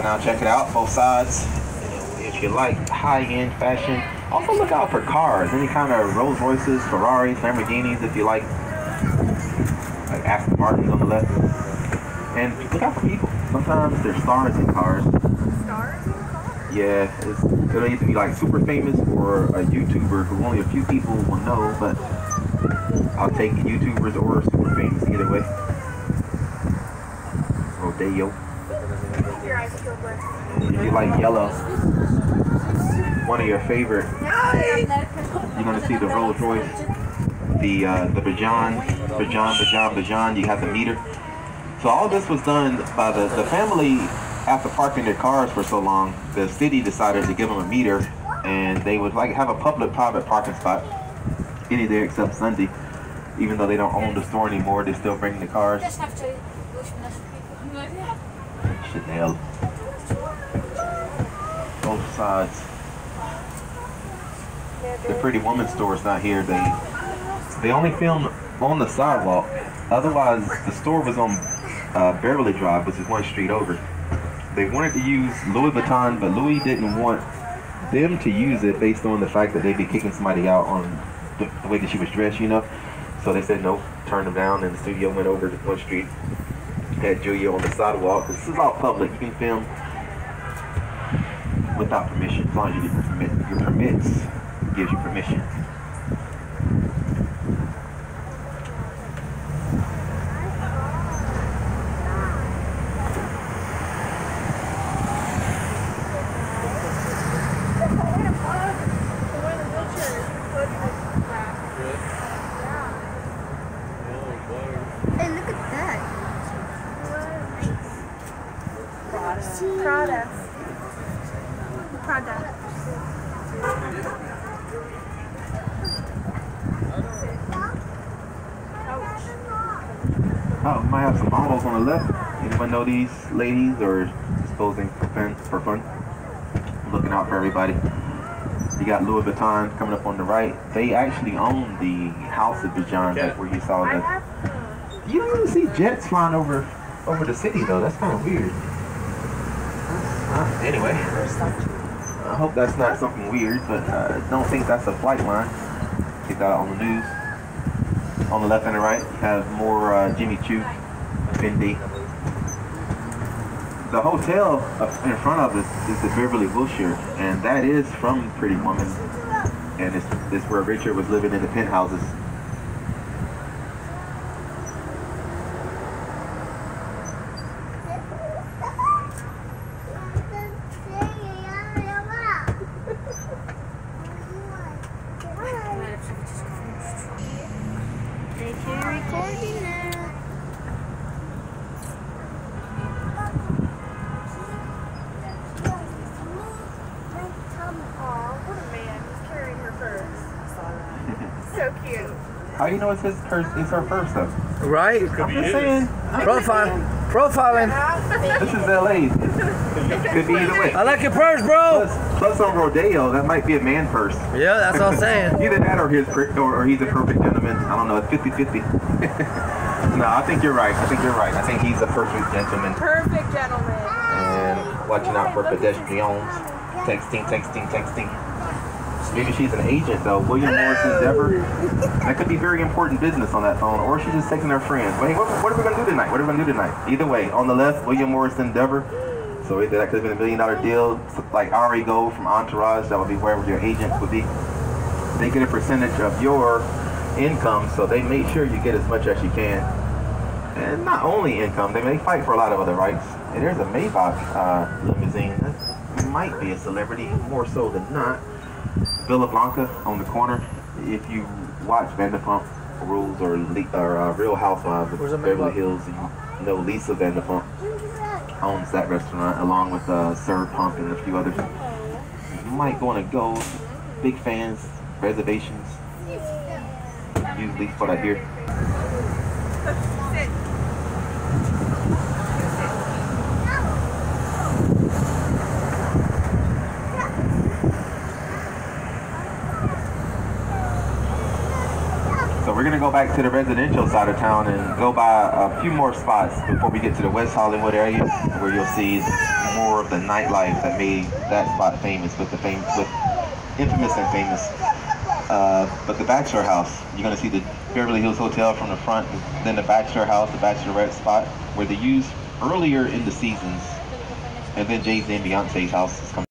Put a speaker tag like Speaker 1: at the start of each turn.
Speaker 1: So now check it out, both sides. If you like high-end fashion, also look out for cars. Any kind of Rolls Royces, Ferraris, Lamborghinis, if you like Aston Martins on the left. And look out for people. Sometimes there's stars in cars.
Speaker 2: Stars in cars?
Speaker 1: Yeah, it'll either be like super famous or a YouTuber who only a few people will know, but I'll take YouTubers or super famous either way. Rodeo.
Speaker 2: Your eyes feel blessed.
Speaker 1: If you like yellow, one of your favorite, you're gonna see the Rolls Royce, the Bajan. You have the meter. So all this was done by the family. After parking their cars for so long, the city decided to give them a meter, and they would like have a public-private parking spot any day except Sunday. Even though they don't own the store anymore, they still bring the cars. Chanel. Both sides. The Pretty Woman store is not here. They only filmed on the sidewalk. Otherwise, the store was on Beverly Drive, which is one street over. They wanted to use Louis Vuitton, but Louis didn't want them to use it based on the fact that they'd be kicking somebody out on the way that she was dressed, you know. So they said no, turned them down, and the studio went over to one street. Had Julia on the sidewalk. This is all public. You can film without permission, as long as you get your permit. Your permits gives you permission. Oh, we might have some models on the left. Anyone know these ladies or just posing for fun? Looking out for everybody. You got Louis Vuitton coming up on the right. They actually own the house of Bajan, like where you saw the. You don't really see jets flying over the city though. That's kind of weird. Anyway, I hope that's not something weird, but I don't think that's a flight line. Get that on the news. On the left and the right, you have more Jimmy Choo, Fendi. The hotel in front of us is the Beverly Wilshire, and that is from Pretty Woman. And it's where Richard was living in the penthouses. How do you know it's her first though?
Speaker 3: Right?
Speaker 1: I'm just saying.
Speaker 3: Profiling.
Speaker 1: This is LA. Could be either way.
Speaker 3: I like your purse, bro.
Speaker 1: Plus on Rodeo, that might be a man purse.
Speaker 3: Yeah, that's what I'm saying.
Speaker 1: Either that or he's a perfect gentleman. I don't know. It's 50-50. No, I think you're right. I think he's a perfect gentleman.
Speaker 2: Perfect gentleman.
Speaker 1: And watching out for pedestrians. Texting. Maybe she's an agent though. William Morris Endeavor. That could be very important business on that phone. Or she's just texting her friends. Wait, what are we going to do tonight? Either way, on the left, William Morris Endeavor. So that could have been $1 million deal. Like Ari Gold from Entourage. That would be wherever your agents would be. They get a percentage of your income. So they make sure you get as much as you can. And not only income. They may fight for a lot of other rights. And there's a Maybach limousine. That might be a celebrity. More so than not. Villa Blanca on the corner. If you watch Vanderpump Rules or Real Housewives of Beverly Hills, you know Lisa Vanderpump owns that restaurant along with Sir Pump and a few others. You might want to go. Big fans, reservations. Usually what I hear. So we're gonna go back to the residential side of town and go by a few more spots before we get to the West Hollywood area, where you'll see more of the nightlife that made that spot famous, with infamous and famous. But the Bachelor House, you're gonna see the Beverly Hills Hotel from the front, then the Bachelor House, the Bachelorette spot, where they used earlier in the seasons, and then Jay-Z and Beyonce's house is coming.